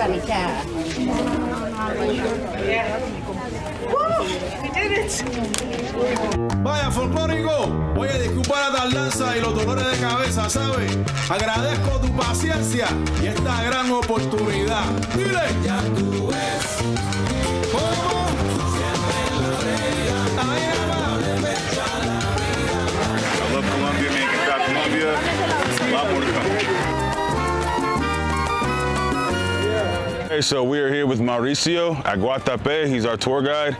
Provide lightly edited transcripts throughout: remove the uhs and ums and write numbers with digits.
barranquillada. Vaya folclórico, oye, disculpa la tardanza y los dolores de cabeza, ¿sabes? Agradezco tu paciencia y esta gran oportunidad. Dile. Ya tú ves. ¿Cómo? Siempre en la orilla. Ahí va. I love Colombia, man. Get out Colombia. A lot more to come. Hey, so we are here with Mauricio at Guatape. He's our tour guide.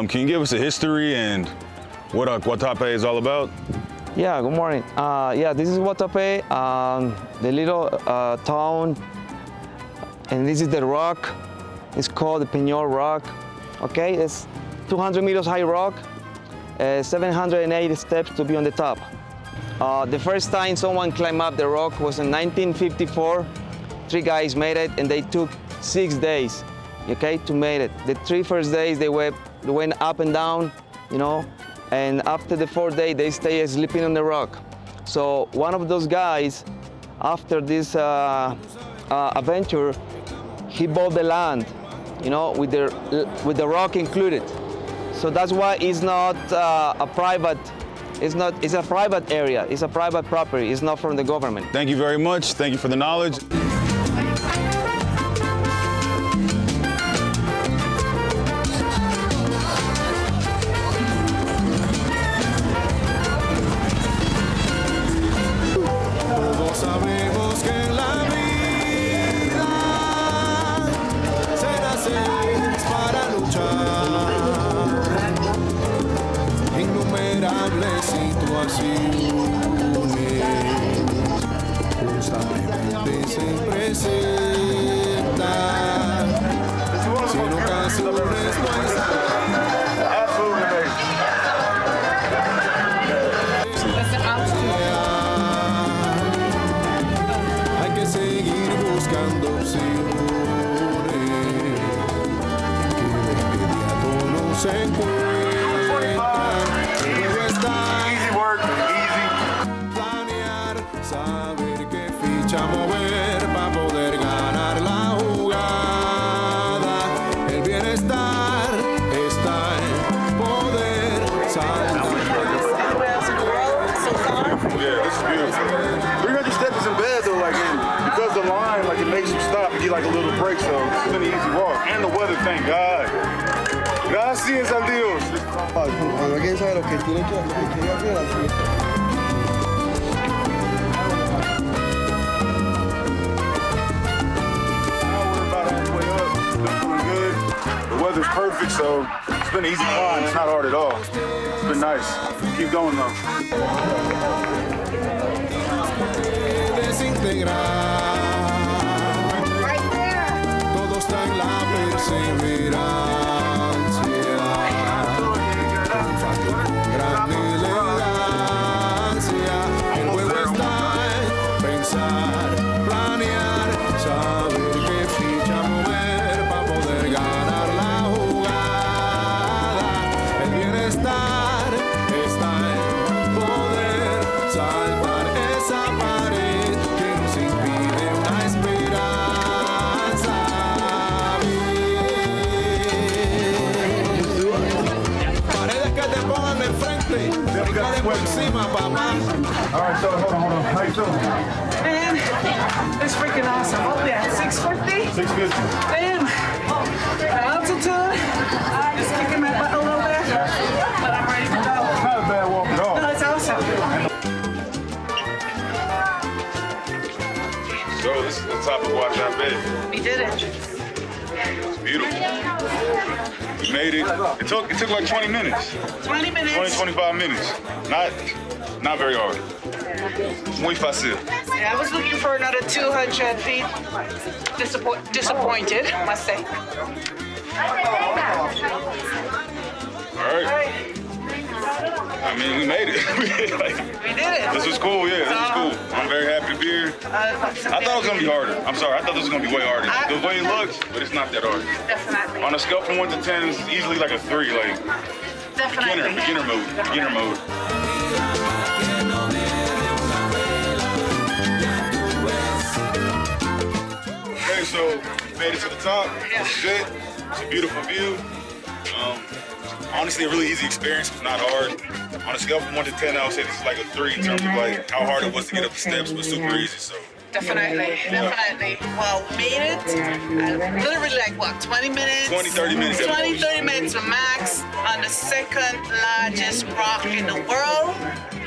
Can you give us a history and what Guatape is all about? Yeah, good morning. Yeah, this is Guatape, the little town, and this is the rock. It's called the Peñon Rock. Okay, it's 200 meters high rock, 780 steps to be on the top. The first time someone climbed up the rock was in 1954. 3 guys made it, and they took 6 days, okay, to make it. The 3 first days they went up and down, you know, and after the 4th day they stay sleeping on the rock. So one of those guys, after this adventure, he bought the land, you know, with the rock included. So that's why it's not a private. It's a private area. It's a private property. It's not from the government. Thank you very much. Thank you for the knowledge. Constantemente se presenta, si en ocasiones no hay que seguir buscando opciones que de inmediato no se encuentran. Luego está planear, saber qué ficha mover para poder ganar la jugada. El bienestar está en poder saltar. Yeah, this is beautiful. 300 steps isn't bad though, like because the line, like it makes you stop and get like a little break, so it's been an easy walk. And the weather, thank God. Gracias a Dios. Cuando alguien sabe lo que tiene que hacer, así. The weather's perfect, so it's been an easy climb. It's not hard at all. It's been nice. Keep going though. Todo está en la perseverancia, gran elegancia. El juego está en pensar, planear, saber qué ficha mover para poder ganar la jugada. El bienestar está en poder salvar esa pared que nos impide una esperanza. Paredes que te pongan de frente, brinca de por encima, papá. All right, so hold on. How you feeling? Man, it's freaking awesome. Oh yeah, 650? 650. Man, the altitude, just kicking my butt a little bit, but I'm ready to go. Not a bad walk at all. No, it's awesome. So this is the top of Guatape. We did it. It's beautiful. We made it. It took like 20 minutes. 20 minutes. 25 minutes. Not very hard. Muy fácil. Yeah, I was looking for another 200 feet. Disappointed, must say. All right. I mean, we made it. We did it. This was cool, yeah. This was cool. I'm very happy to be here. I thought it was gonna be harder. I'm sorry. I thought this was gonna be way harder. The way it looks, but it's not that hard. Definitely. On a scale from 1 to 10, it's easily like a 3. Like Definitely. beginner mode. so we made it to the top. It's good. It's a beautiful view. Honestly, a really easy experience. It's not hard. On a scale from 1 to 10, I would say this is like a 3 in terms of like how hard it was to get up the steps, but super easy. So. Definitely. Well, we made it. Literally like what, 20 minutes? 20, 30 minutes. 20, 30 minutes max on the second largest rock in the world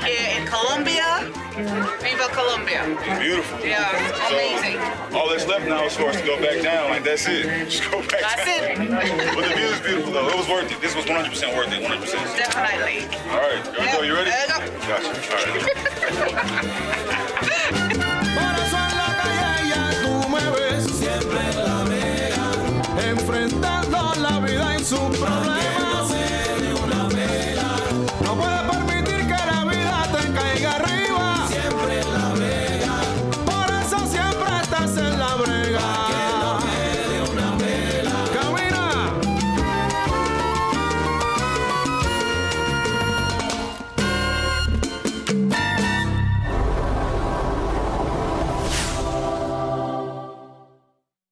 here in Colombia. Viva Colombia. Beautiful. Yeah, amazing. All that's left now is for us to go back down. Like, that's it. Just go back That's down. it. But the view is beautiful, though. It was worth it. This was 100% worth it. 100%. Definitely. All right. Here we go. You ready? There you go. Gotcha. All right. Por eso en la calle ya tú me ves siempre en la vega, enfrentando la vida y sus problemas.